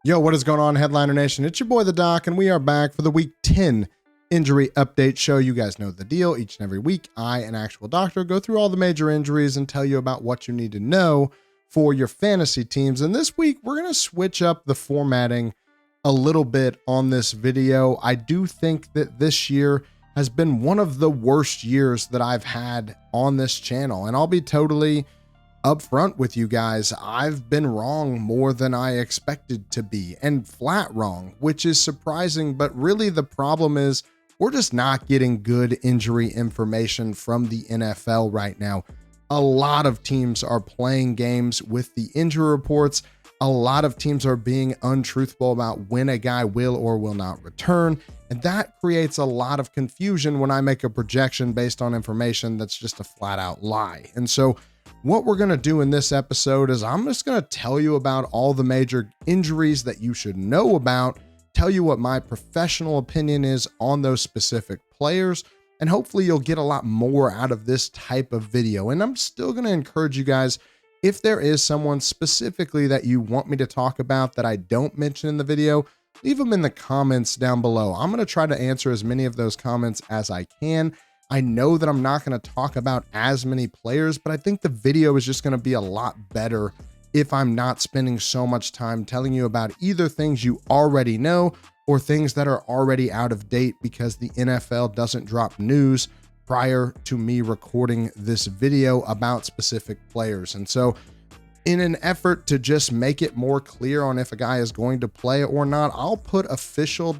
Yo, what is going on, Headliner Nation? It's your boy, the Doc, and we are back for the Week 10 injury update show. You guys know the deal. Each and every week, I, an actual doctor, go through all the major injuries and tell you about what you need to know for your fantasy teams. And this week, we're going to switch up the formatting a little bit on this video. I do think that this year has been one of the worst years that I've had on this channel, and I'll be totally upfront with you guys. I've been wrong more than I expected to be, and flat wrong, which is surprising, but really the problem is we're just not getting good injury information from the NFL right now. A lot of teams are playing games with the injury reports. A lot of teams are being untruthful about when a guy will or will not return, and that creates a lot of confusion when I make a projection based on information that's just a flat out lie. And so what we're going to do in this episode is I'm just going to tell you about all the major injuries that you should know about, tell you what my professional opinion is on those specific players, and hopefully you'll get a lot more out of this type of video. And I'm still going to encourage you guys, if there is someone specifically that you want me to talk about that I don't mention in the video, leave them in the comments down below. I'm going to try to answer as many of those comments as I can. I know that I'm not going to talk about as many players, but I think the video is just going to be a lot better if I'm not spending so much time telling you about either things you already know or things that are already out of date because the NFL doesn't drop news prior to me recording this video about specific players. And so in an effort to just make it more clear on if a guy is going to play or not, I'll put official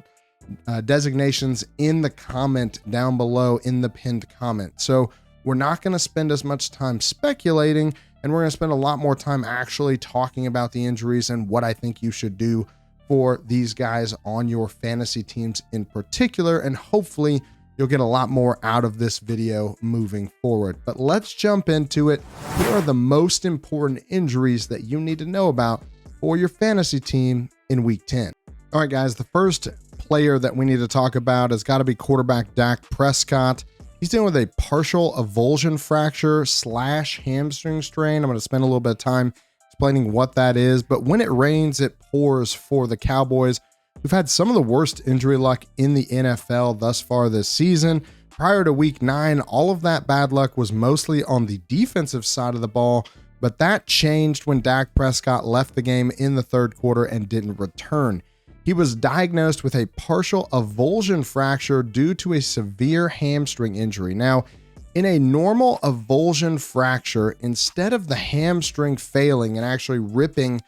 designations in the comment down below in the pinned comment. So we're not going to spend as much time speculating, and we're going to spend a lot more time actually talking about the injuries and what I think you should do for these guys on your fantasy teams in particular. And hopefully you'll get a lot more out of this video moving forward. But let's jump into it. Here are the most important injuries that you need to know about for your fantasy team in week 10. All right, guys, the first player that we need to talk about has got to be quarterback Dak Prescott. He's dealing with a partial avulsion fracture / hamstring strain. I'm going to spend a little bit of time explaining what that is, but when it rains, it pours for the Cowboys. We've had some of the worst injury luck in the NFL thus far this season. Prior to week 9, all of that bad luck was mostly on the defensive side of the ball, but that changed when Dak Prescott left the game in the third quarter and didn't return. He was diagnosed with a partial avulsion fracture due to a severe hamstring injury. Now, in a normal avulsion fracture, instead of the hamstring failing and actually ripping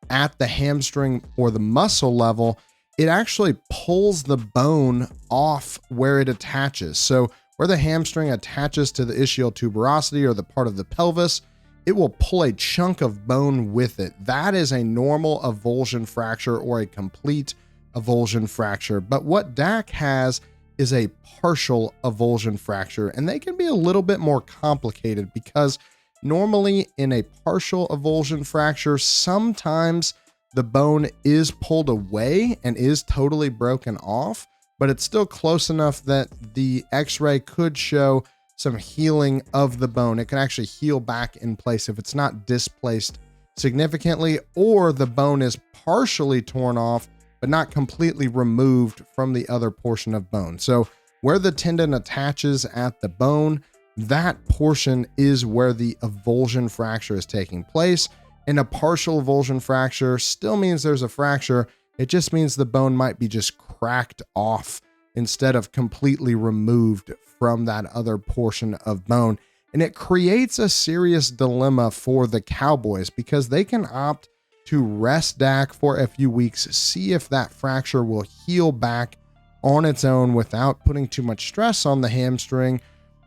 at the hamstring or the muscle level, it actually pulls the bone off where it attaches. So where the hamstring attaches to the ischial tuberosity or the part of the pelvis, it will pull a chunk of bone with it. That is a normal avulsion fracture or a complete avulsion fracture. But what Dak has is a partial avulsion fracture, and they can be a little bit more complicated because normally in a partial avulsion fracture, sometimes the bone is pulled away and is totally broken off, but it's still close enough that the x-ray could show some healing of the bone. It can actually heal back in place if it's not displaced significantly, or the bone is partially torn off but not completely removed from the other portion of bone. So where the tendon attaches at the bone, that portion is where the avulsion fracture is taking place. And a partial avulsion fracture still means there's a fracture. It just means the bone might be just cracked off instead of completely removed from that other portion of bone. And it creates a serious dilemma for the Cowboys because they can opt to rest Dak for a few weeks, see if that fracture will heal back on its own without putting too much stress on the hamstring.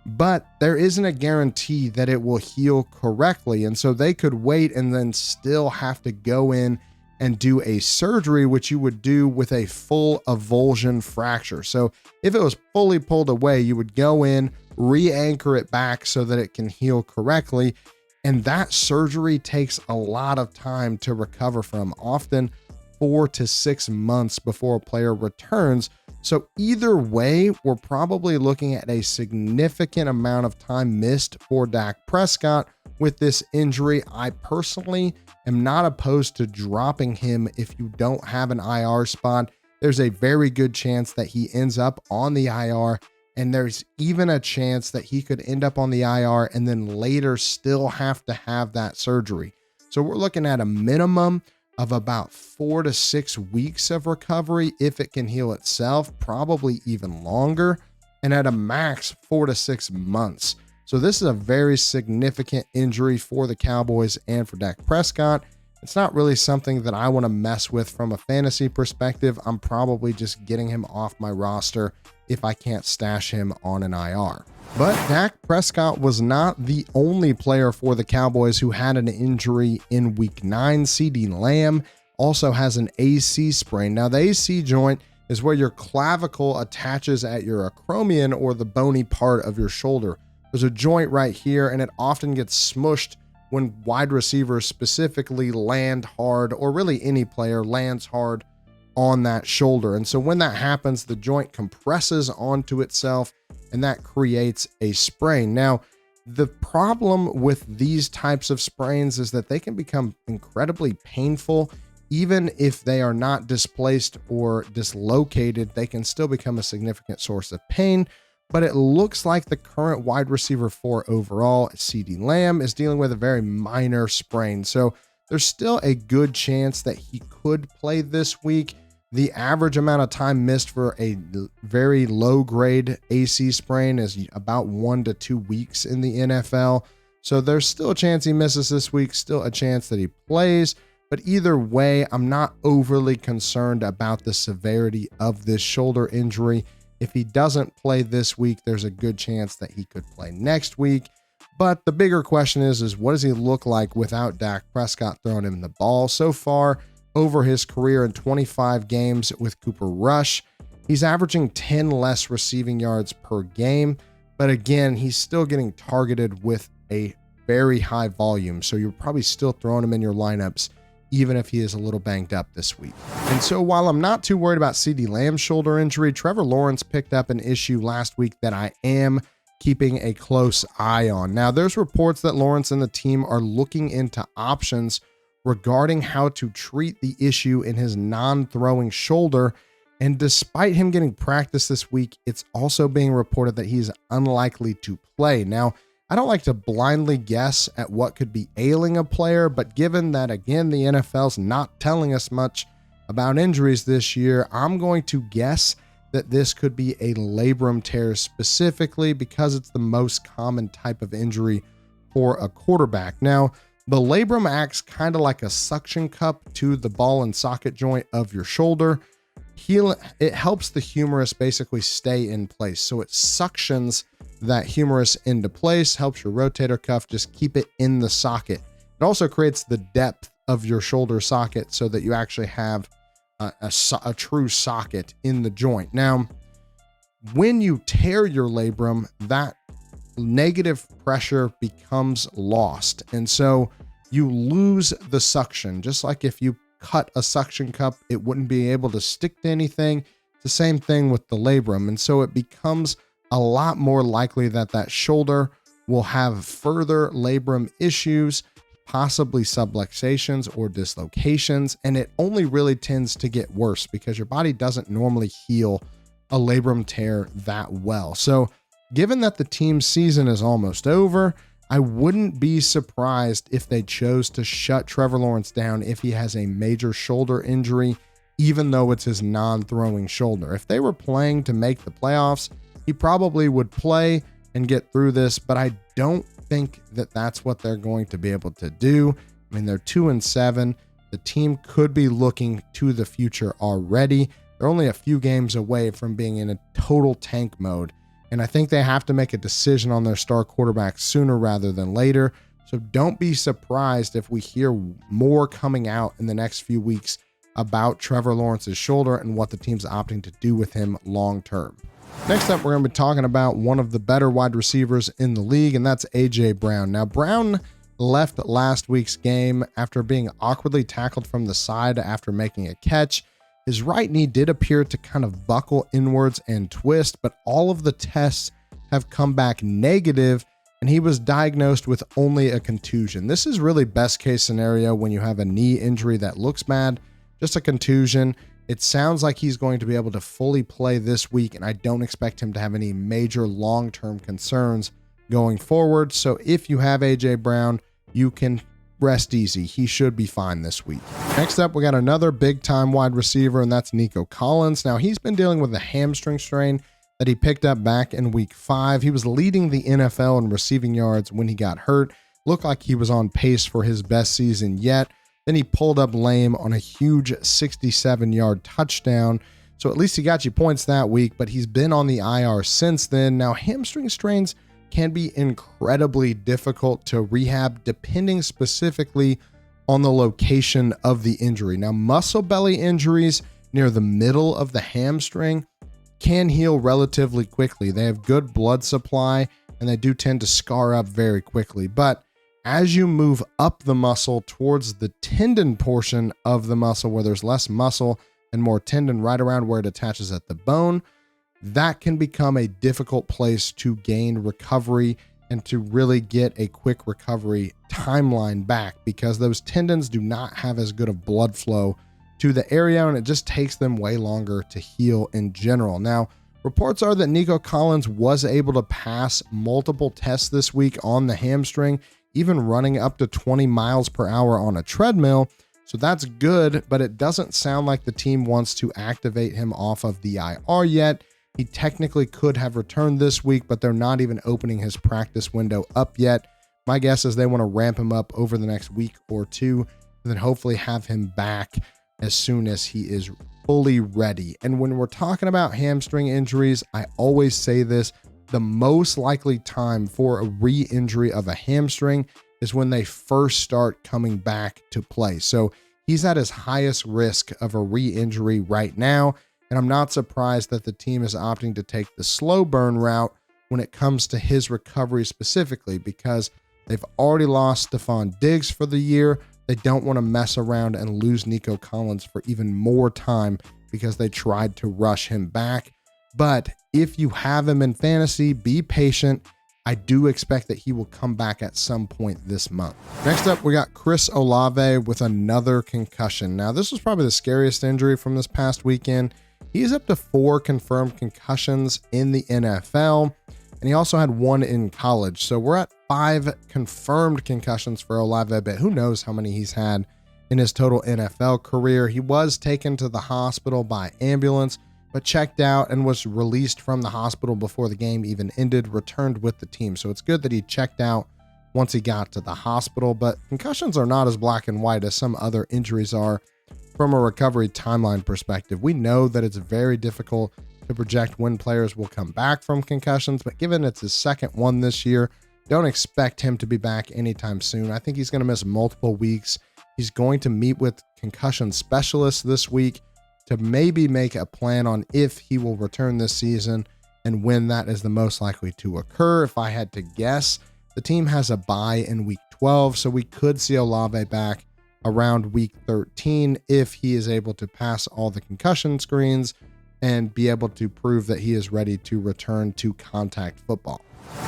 But there isn't a guarantee that it will heal correctly. And so they could wait and then still have to go in and do a surgery, which you would do with a full avulsion fracture. So if it was fully pulled away, you would go in, re-anchor it back so that it can heal correctly. And that surgery takes a lot of time to recover from, often 4 to 6 months before a player returns. So either way, we're probably looking at a significant amount of time missed for Dak Prescott, with this injury. I personally am not opposed to dropping him if you don't have an IR spot. There's a very good chance that he ends up on the IR, and there's even a chance that he could end up on the IR and then later still have to have that surgery. So we're looking at a minimum of about 4 to 6 weeks of recovery if it can heal itself, probably even longer, and at a max 4 to 6 months. So this is a very significant injury for the Cowboys and for Dak Prescott. It's not really something that I want to mess with from a fantasy perspective. I'm probably just getting him off my roster if I can't stash him on an IR. But Dak Prescott was not the only player for the Cowboys who had an injury in week 9. CeeDee Lamb also has an AC sprain. Now, the AC joint is where your clavicle attaches at your acromion, or the bony part of your shoulder. There's a joint right here, and it often gets smushed when wide receivers specifically land hard, or really any player lands hard on that shoulder. And so when that happens, the joint compresses onto itself, and that creates a sprain. Now, the problem with these types of sprains is that they can become incredibly painful. Even if they are not displaced or dislocated, they can still become a significant source of pain. But it looks like the current wide receiver 4 overall, CeeDee Lamb, is dealing with a very minor sprain. So there's still a good chance that he could play this week. The average amount of time missed for a very low grade AC sprain is about 1 to 2 weeks in the NFL. So there's still a chance he misses this week, still a chance that he plays. But either way, I'm not overly concerned about the severity of this shoulder injury. If he doesn't play this week, there's a good chance that he could play next week. But the bigger question is what does he look like without Dak Prescott throwing him the ball? So far, over his career in 25 games with Cooper Rush, he's averaging 10 less receiving yards per game. But again, he's still getting targeted with a very high volume. So you're probably still throwing him in your lineups, even if he is a little banged up this week. And so while I'm not too worried about CeeDee Lamb's shoulder injury, Trevor Lawrence picked up an issue last week that I am keeping a close eye on. Now, there's reports that Lawrence and the team are looking into options regarding how to treat the issue in his non-throwing shoulder. And despite him getting practice this week, it's also being reported that he's unlikely to play. Now, I don't like to blindly guess at what could be ailing a player, but given that, again, the NFL's not telling us much about injuries this year, I'm going to guess that this could be a labrum tear specifically because it's the most common type of injury for a quarterback. Now, the labrum acts kind of like a suction cup to the ball and socket joint of your shoulder. It helps the humerus basically stay in place. So it suctions that humerus into place, helps your rotator cuff just keep it in the socket. It also creates the depth of your shoulder socket so that you actually have a true socket in the joint. Now, when you tear your labrum, that negative pressure becomes lost. And so you lose the suction. Just like if you cut a suction cup, it wouldn't be able to stick to anything. It's the same thing with the labrum. And so it becomes a lot more likely that that shoulder will have further labrum issues, possibly subluxations or dislocations. And it only really tends to get worse because your body doesn't normally heal a labrum tear that well. So given that the team's season is almost over, I wouldn't be surprised if they chose to shut Trevor Lawrence down if he has a major shoulder injury, even though it's his non-throwing shoulder. If they were playing to make the playoffs, he probably would play and get through this, but I don't think that that's what they're going to be able to do. I mean, they're 2-7. The team could be looking to the future already. They're only a few games away from being in a total tank mode. And I think they have to make a decision on their star quarterback sooner rather than later. So don't be surprised if we hear more coming out in the next few weeks about Trevor Lawrence's shoulder and what the team's opting to do with him long term. Next up, we're going to be talking about one of the better wide receivers in the league, and that's A.J. Brown. Now, Brown left last week's game after being awkwardly tackled from the side after making a catch. His right knee did appear to kind of buckle inwards and twist, but all of the tests have come back negative, and he was diagnosed with only a contusion. This is really best case scenario when you have a knee injury that looks bad, just a contusion. It sounds like he's going to be able to fully play this week, and I don't expect him to have any major long-term concerns going forward. So if you have AJ Brown, you can rest easy. He should be fine this week. Next up, we got another big-time wide receiver, and that's Nico Collins. Now, he's been dealing with a hamstring strain that he picked up back in week 5. He was leading the NFL in receiving yards when he got hurt. Looked like he was on pace for his best season yet. Then he pulled up lame on a huge 67-yard touchdown. So at least he got you points that week, but he's been on the IR since then. Now, hamstring strains can be incredibly difficult to rehab depending specifically on the location of the injury. Now, muscle belly injuries near the middle of the hamstring can heal relatively quickly. They have good blood supply and they do tend to scar up very quickly. But as you move up the muscle towards the tendon portion of the muscle where there's less muscle and more tendon right around where it attaches at the bone, that can become a difficult place to gain recovery and to really get a quick recovery timeline back, because those tendons do not have as good of blood flow to the area and it just takes them way longer to heal in general. Now, reports are that Nico Collins was able to pass multiple tests this week on the hamstring, even running up to 20 miles per hour on a treadmill. So that's good, but it doesn't sound like the team wants to activate him off of the IR yet. He technically could have returned this week, but they're not even opening his practice window up yet. My guess is they want to ramp him up over the next week or two, and then hopefully have him back as soon as he is fully ready. And when we're talking about hamstring injuries, I always say this: the most likely time for a re-injury of a hamstring is when they first start coming back to play. So he's at his highest risk of a re-injury right now, and I'm not surprised that the team is opting to take the slow burn route when it comes to his recovery specifically, because they've already lost Stephon Diggs for the year. They don't want to mess around and lose Nico Collins for even more time because they tried to rush him back. But if you have him in fantasy, be patient. I do expect that he will come back at some point this month. Next up, we got Chris Olave with another concussion. Now, this was probably the scariest injury from this past weekend. He's up to 4 confirmed concussions in the NFL, and he also had 1 in college. So we're at 5 confirmed concussions for Olave, but who knows how many he's had in his total NFL career. He was taken to the hospital by ambulance, but checked out and was released from the hospital before the game even ended, returned with the team. So it's good that he checked out once he got to the hospital, but concussions are not as black and white as some other injuries are from a recovery timeline perspective. We know that it's very difficult to project when players will come back from concussions, but given it's his second one this year, don't expect him to be back anytime soon. I think he's going to miss multiple weeks. He's going to meet with concussion specialists this week to maybe make a plan on if he will return this season and when that is the most likely to occur. If I had to guess, the team has a bye in week 12, so we could see Olave back around week 13 if he is able to pass all the concussion screens and be able to prove that he is ready to return to contact football.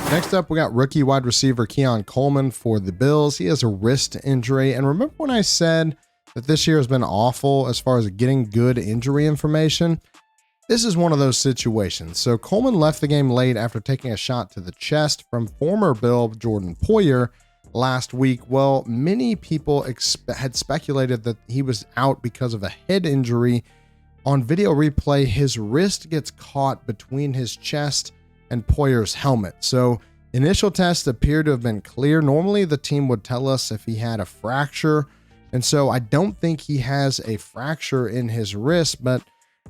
Next up, we got rookie wide receiver Keon Coleman for the Bills. He has a wrist injury, and remember when I said that this year has been awful as far as getting good injury information? This is one of those situations. So Coleman left the game late after taking a shot to the chest from former Bill Jordan Poyer last week. Well, many people had speculated that he was out because of a head injury. On video replay, his wrist gets caught between his chest and Poyer's helmet. So initial tests appear to have been clear. Normally the team would tell us if he had a fracture, and so I don't think he has a fracture in his wrist, but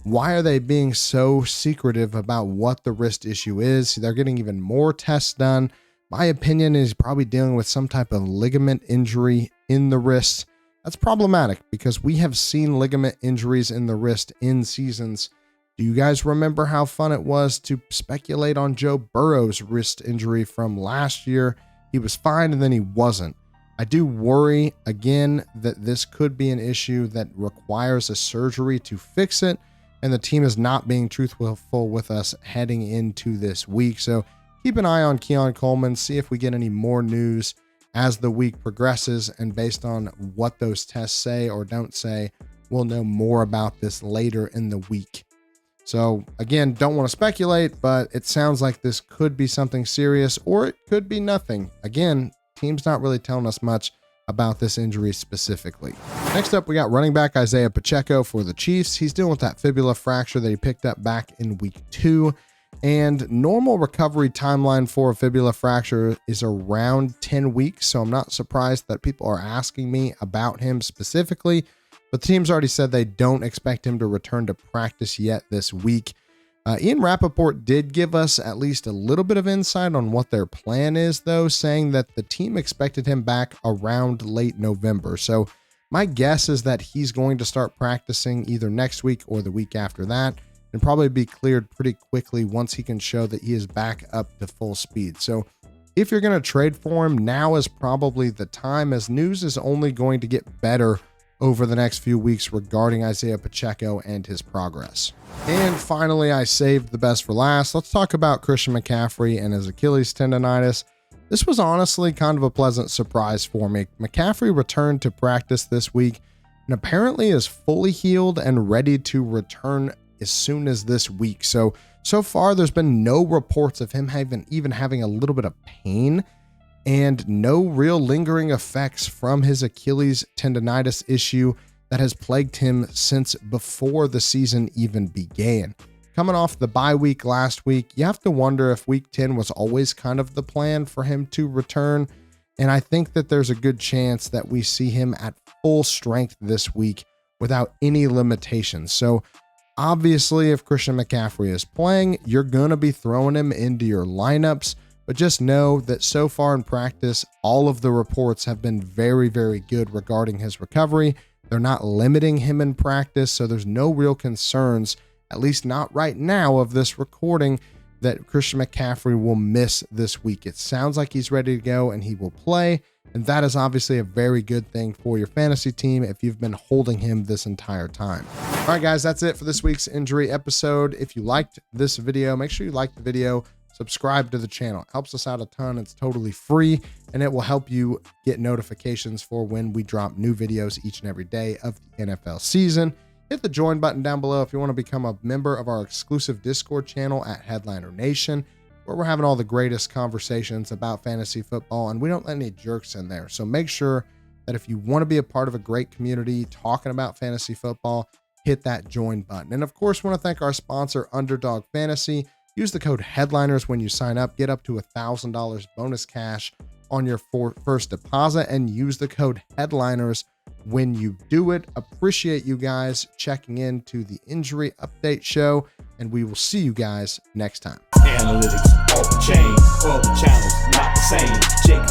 why are they being so secretive about what the wrist issue is? They're getting even more tests done. My opinion is probably dealing with some type of ligament injury in the wrist. That's problematic because we have seen ligament injuries in the wrist in seasons. Do you guys remember how fun it was to speculate on Joe Burrow's wrist injury from last year? He was fine and then he wasn't. I do worry again that this could be an issue that requires a surgery to fix it, and the team is not being truthful with us heading into this week. So keep an eye on Keon Coleman, see if we get any more news as the week progresses. And based on what those tests say or don't say, we'll know more about this later in the week. So again, don't want to speculate, but it sounds like this could be something serious or it could be nothing. Again, team's not really telling us much about this injury specifically. Next up, we got running back Isaiah Pacheco for the Chiefs. He's dealing with that fibula fracture that he picked up back in week 2. And normal recovery timeline for a fibula fracture is around 10 weeks. So I'm not surprised that people are asking me about him specifically. But the team's already said they don't expect him to return to practice yet this week. Ian Rappaport did give us at least a little bit of insight on what their plan is, though, saying that the team expected him back around late November. So my guess is that he's going to start practicing either next week or the week after that, and probably be cleared pretty quickly once he can show that he is back up to full speed. So if you're going to trade for him, now is probably the time, as news is only going to get better over the next few weeks regarding Isaiah Pacheco and his progress. And finally, I saved the best for last. Let's talk about Christian McCaffrey and his Achilles tendonitis. This was honestly kind of a pleasant surprise for me. McCaffrey returned to practice this week and apparently is fully healed and ready to return as soon as this week. So far there's been no reports of him even having a little bit of pain, and no real lingering effects from his Achilles tendonitis issue that has plagued him since before the season even began. Coming off the bye week last week, you have to wonder if week 10 was always kind of the plan for him to return. And I think that there's a good chance that we see him at full strength this week without any limitations. So obviously, if Christian McCaffrey is playing, you're going to be throwing him into your lineups. But just know that so far in practice, all of the reports have been very, very good regarding his recovery. They're not limiting him in practice, so there's no real concerns, at least not right now of this recording, that Christian McCaffrey will miss this week. It sounds like he's ready to go and he will play, and that is obviously a very good thing for your fantasy team if you've been holding him this entire time. All right, guys, that's it for this week's injury episode. If you liked this video, make sure you like the video. Subscribe to the channel. It helps us out a ton. It's totally free, and it will help you get notifications for when we drop new videos each and every day of the NFL season. Hit the join button down below if you want to become a member of our exclusive Discord channel at Headliner Nation, where we're having all the greatest conversations about fantasy football, and we don't let any jerks in there. So make sure that if you want to be a part of a great community talking about fantasy football, hit that join button. And of course, we want to thank our sponsor, Underdog Fantasy. Use the code HEADLINERS when you sign up. Get up to $1,000 bonus cash on your first deposit, and use the code HEADLINERS when you do it. Appreciate you guys checking in to the injury update show, and we will see you guys next time. Analytics off the chain, all the channels not the same. Jake